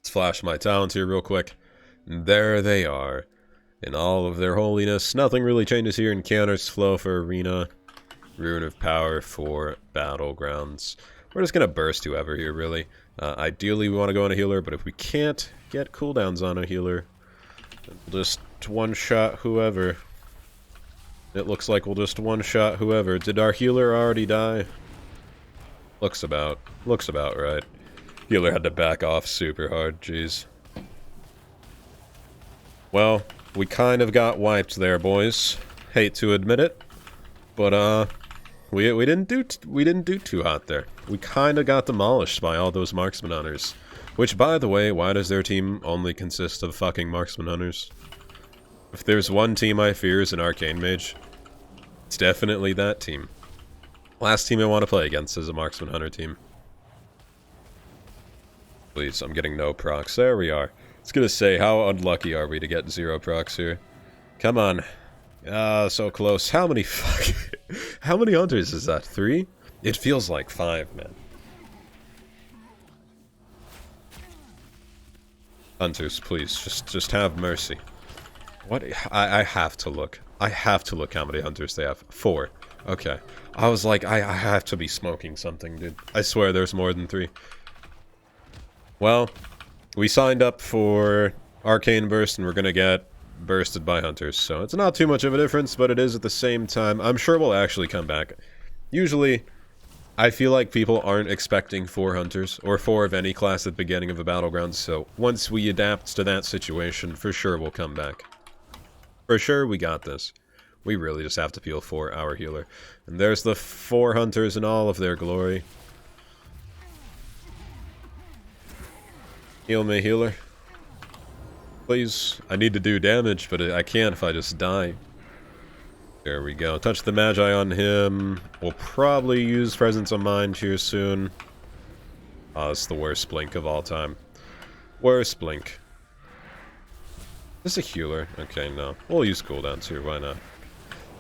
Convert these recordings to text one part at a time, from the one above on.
Let's flash my talents here real quick. And there they are. In all of their holiness. Nothing really changes here. Encounters flow for arena. Rune of power for battlegrounds. We're just gonna burst whoever here, really. Ideally, we want to go on a healer, but if we can't get cooldowns on a healer, we'll just one-shot whoever. It looks like we'll just one-shot whoever. Did our healer already die? Looks about right. Healer had to back off super hard, jeez. Well, we kind of got wiped there, boys. Hate to admit it, but we didn't do too hot there. We kind of got demolished by all those marksman hunters. Which, by the way, why does their team only consist of fucking marksman hunters? If there's one team I fear is an Arcane Mage, it's definitely that team. Last team I want to play against is a marksman hunter team. Please, I'm getting no procs. There we are. I was gonna say, how unlucky are we to get 0 procs here? Come on. So close. How many how many hunters is that? 3? It feels like 5, man. Hunters, please, just have mercy. What? I have to look. I have to look how many hunters they have. 4. Okay. I was like, I have to be smoking something, dude. I swear there's more than 3. Well, we signed up for Arcane Burst, and we're gonna get bursted by hunters, so it's not too much of a difference, but it is at the same time. I'm sure we'll actually come back. Usually, I feel like people aren't expecting 4 hunters, or 4 of any class at the beginning of a battleground, so once we adapt to that situation, for sure we'll come back. For sure, we got this. We really just have to peel for our healer. And there's the 4 hunters in all of their glory. Heal me, healer. Please. I need to do damage, but I can't if I just die. There we go. Touch the Magi on him. We'll probably use Presence of Mind here soon. Oh, it's the worst blink of all time. Worst blink. Is this a healer? Okay, no. We'll use cooldowns here, why not?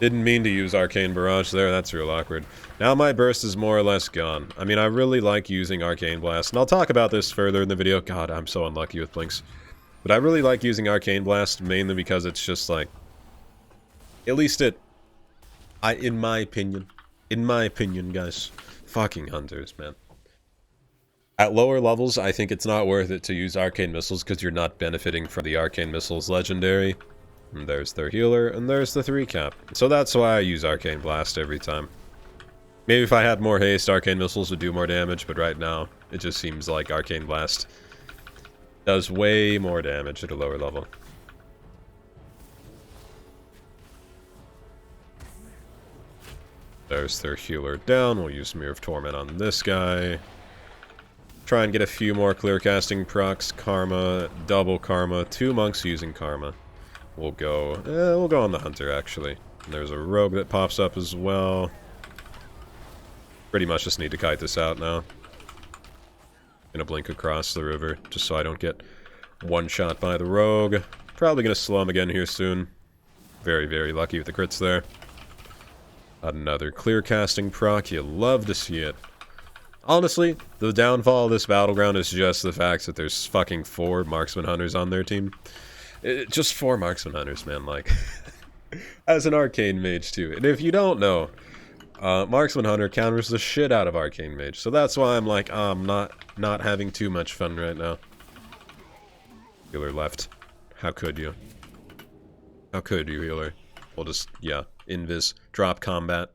Didn't mean to use Arcane Barrage there, that's real awkward. Now my burst is more or less gone. I mean, I really like using Arcane Blast, and I'll talk about this further in the video. God, I'm so unlucky with blinks. But I really like using Arcane Blast, mainly because it's just like... At least in my opinion, guys, fucking hunters, man. At lower levels, I think it's not worth it to use Arcane Missiles, because you're not benefiting from the Arcane Missiles legendary. And there's their healer, and there's the 3 cap. So that's why I use Arcane Blast every time. Maybe if I had more haste, Arcane Missiles would do more damage, but right now, it just seems like Arcane Blast does way more damage at a lower level. There's their healer down. We'll use Mirror of Torment on this guy. Try and get a few more clear casting procs. Karma, double Karma, 2 monks using Karma. We'll go on the hunter, actually. And there's a rogue that pops up as well. Pretty much just need to kite this out now. Gonna blink across the river, just so I don't get one-shot by the rogue. Probably gonna slow him again here soon. Very, very lucky with the crits there. Another clear casting proc, you love to see it. Honestly, the downfall of this battleground is just the fact that there's fucking 4 marksman hunters on their team. Just 4 marksman hunters, man, like... As an Arcane Mage, too. And if you don't know, Marksman Hunter counters the shit out of Arcane Mage. So that's why I'm like, I'm not having too much fun right now. Healer left. How could you? How could you, healer? We'll just, yeah, invis, drop combat,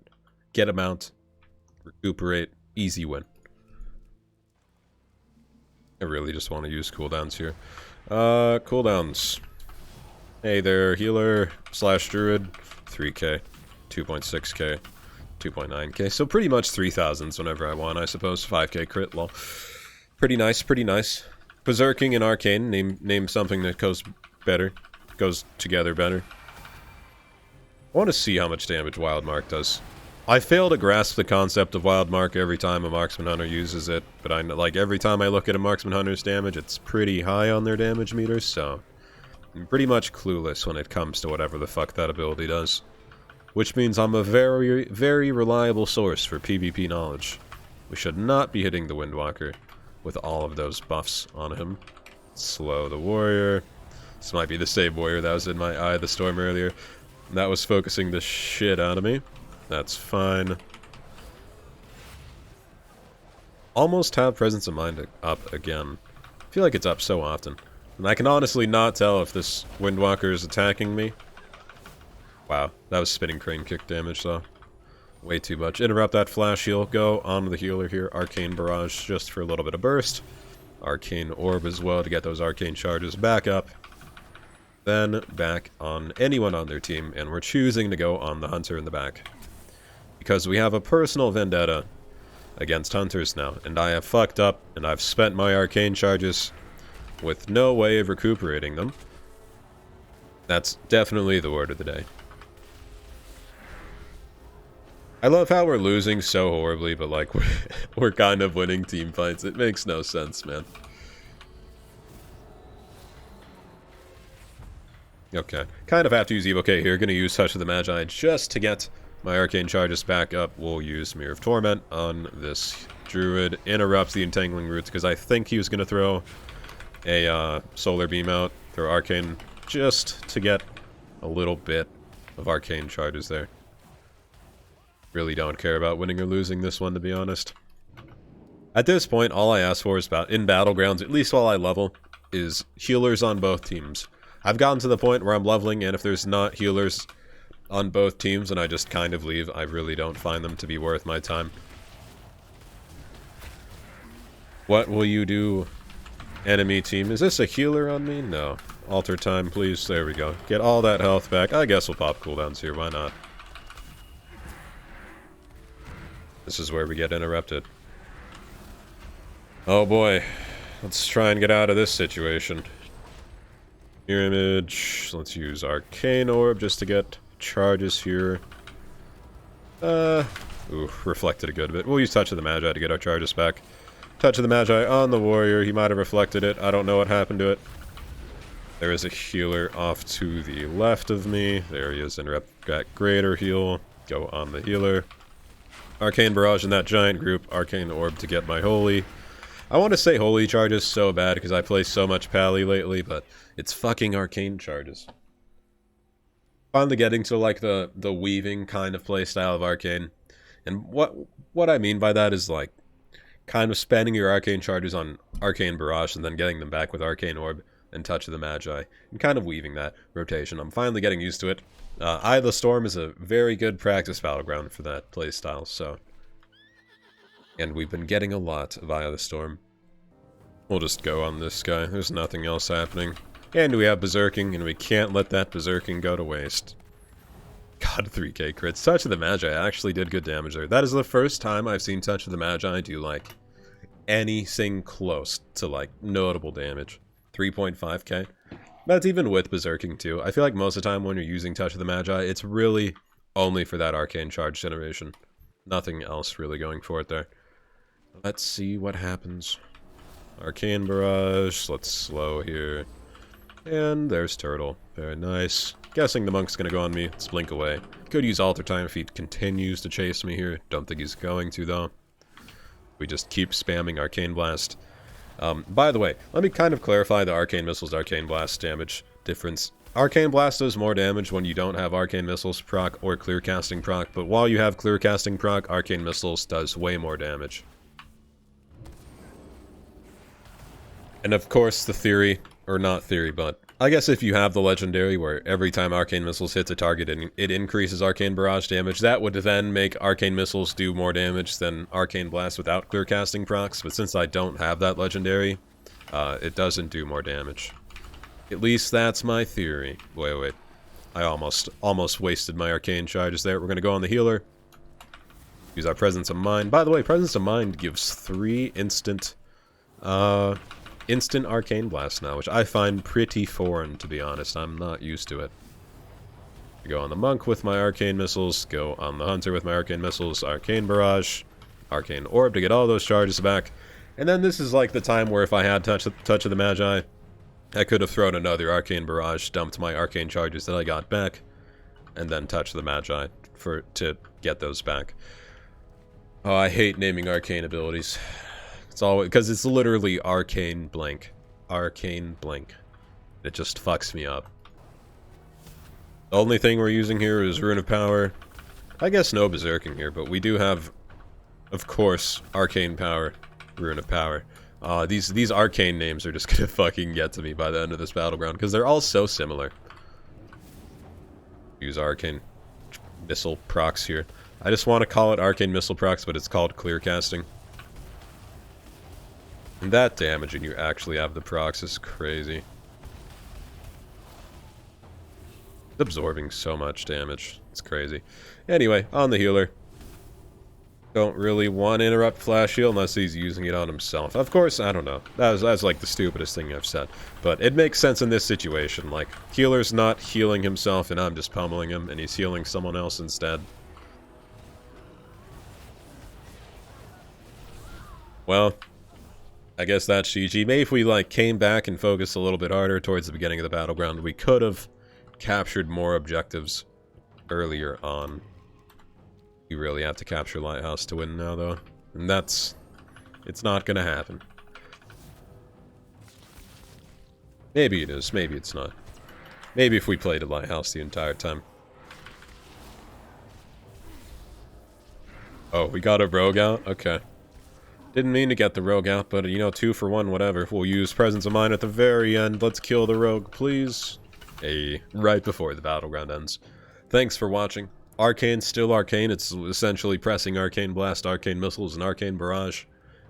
get a mount, recuperate, easy win. I really just want to use cooldowns here. Cooldowns. Hey there, healer / druid, 3k, 2.6k, 2.9k, so pretty much 3000s whenever I want, I suppose. 5k crit, lol. Pretty nice, pretty nice. Berserking and Arcane, name something that goes together better. I want to see how much damage Wild Mark does. I fail to grasp the concept of Wild Mark every time a Marksman Hunter uses it, but like every time I look at a Marksman Hunter's damage, it's pretty high on their damage meters, so... I'm pretty much clueless when it comes to whatever the fuck that ability does. Which means I'm a very, very reliable source for PvP knowledge. We should not be hitting the Windwalker with all of those buffs on him. Slow the warrior. This might be the same warrior that was in my Eye of the Storm earlier. That was focusing the shit out of me. That's fine. Almost have Presence of Mind up again. I feel like it's up so often. And I can honestly not tell if this Windwalker is attacking me. Wow, that was spinning crane kick damage though. Way too much. Interrupt that flash heal. Go on the healer here. Arcane Barrage just for a little bit of burst. Arcane Orb as well to get those arcane charges back up. Then back on anyone on their team, and we're choosing to go on the Hunter in the back. Because we have a personal vendetta against Hunters now, and I have fucked up, and I've spent my arcane charges with no way of recuperating them. That's definitely the word of the day. I love how we're losing so horribly, but like, we're kind of winning team fights. It makes no sense, man. Okay, kind of have to use Evoke here. Gonna use Touch of the Magi just to get my arcane charges back up. We'll use Mirror of Torment on this Druid. Interrupts the Entangling Roots because I think he was gonna throw a Solar Beam out, throw Arcane, just to get a little bit of arcane charges there. Really don't care about winning or losing this one, to be honest. At this point, all I ask for is in Battlegrounds, at least while I level, is healers on both teams. I've gotten to the point where I'm leveling, and if there's not healers on both teams, and I just kind of leave, I really don't find them to be worth my time. What will you do, enemy team? Is this a healer on me? No. Alter time, please. There we go. Get all that health back. I guess we'll pop cooldowns here. Why not? This is where we get interrupted. Oh boy. Let's try and get out of this situation. Mirror Image. Let's use Arcane Orb just to get charges here. Ooh, reflected a good bit. We'll use Touch of the Magi to get our charges back. Touch of the Magi on the warrior. He might have reflected it. I don't know what happened to it. There is a healer off to the left of me. There he is. Interrupt. Got greater heal. Go on the healer. Arcane Barrage in that giant group. Arcane Orb to get my Holy. I want to say Holy charges so bad because I play so much Pally lately, but it's fucking Arcane charges. Finally getting to like the weaving kind of playstyle of Arcane. And what I mean by that is like kind of spending your Arcane charges on Arcane Barrage and then getting them back with Arcane Orb and Touch of the Magi. And kind of weaving that rotation. I'm finally getting used to it. Eye of the Storm is a very good practice battleground for that playstyle, so... And we've been getting a lot of Eye of the Storm. We'll just go on this guy. There's nothing else happening. And we have Berserking, and we can't let that Berserking go to waste. God, 3k crits. Touch of the Magi actually did good damage there. That is the first time I've seen Touch of the Magi do, like, anything close to, like, notable damage. 3.5k. That's even with Berserking, too. I feel like most of the time when you're using Touch of the Magi, it's really only for that arcane charge generation. Nothing else really going for it there. Let's see what happens. Arcane Barrage. Let's slow here. And there's Turtle. Very nice. Guessing the monk's gonna go on me. Let's blink away. Could use Alter Time if he continues to chase me here. Don't think he's going to, though. We just keep spamming Arcane Blast. By the way, let me kind of clarify the Arcane Missiles, Arcane Blast damage difference. Arcane Blast does more damage when you don't have Arcane Missiles proc or Clear Casting proc, but while you have Clear Casting proc, Arcane Missiles does way more damage. And of course, the theory, or not theory, but I guess if you have the Legendary where every time Arcane Missiles hits a target, it increases Arcane Barrage damage, that would then make Arcane Missiles do more damage than Arcane Blast without Clear Casting procs, but since I don't have that Legendary, it doesn't do more damage. At least that's my theory. Wait. I almost wasted my Arcane charges there. We're gonna go on the healer. Use our Presence of Mind. By the way, Presence of Mind gives 3 instant Arcane Blast now, which I find pretty foreign, to be honest. I'm not used to it. Go on the Monk with my Arcane Missiles, go on the Hunter with my Arcane Missiles, Arcane Barrage, Arcane Orb to get all those charges back. And then this is like the time where if I had Touch of the Magi, I could have thrown another Arcane Barrage, dumped my Arcane charges that I got back, and then Touch of the Magi to get those back. Oh, I hate naming Arcane abilities. It's always because it's literally Arcane blank. Arcane Blink. It just fucks me up. The only thing we're using here is Rune of Power. I guess no Berserking here, but we do have, of course, Arcane Power, Rune of Power. These arcane names are just gonna fucking get to me by the end of this battleground, because they're all so similar. Use Arcane Missile procs here. I just want to call it Arcane Missile procs, but it's called Clear Casting. And that damage, and you actually have the procs, is crazy. It's absorbing so much damage. It's crazy. Anyway, on the healer. Don't really want to interrupt Flash Heal unless he's using it on himself. Of course, I don't know. That's like the stupidest thing I've said. But it makes sense in this situation. Like, healer's not healing himself and I'm just pummeling him, and he's healing someone else instead. Well, I guess that's GG. Maybe if we, like, came back and focused a little bit harder towards the beginning of the battleground, we could have captured more objectives earlier on. You really have to capture Lighthouse to win now, though. And it's not gonna happen. Maybe it is, maybe it's not. Maybe if we played a Lighthouse the entire time. Oh, we got a rogue out? Okay. Didn't mean to get the rogue out, but, you know, 2 for 1, whatever. We'll use Presence of Mind at the very end. Let's kill the rogue, please. Hey, right before the battleground ends. Thanks for watching. Arcane's still Arcane. It's essentially pressing Arcane Blast, Arcane Missiles, and Arcane Barrage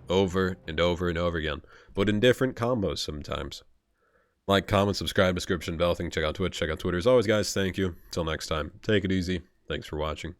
over and over and over again, but in different combos sometimes. Like, comment, subscribe, description, bell thing, check out Twitch, check out Twitter. As always, guys, thank you. Until next time, take it easy. Thanks for watching.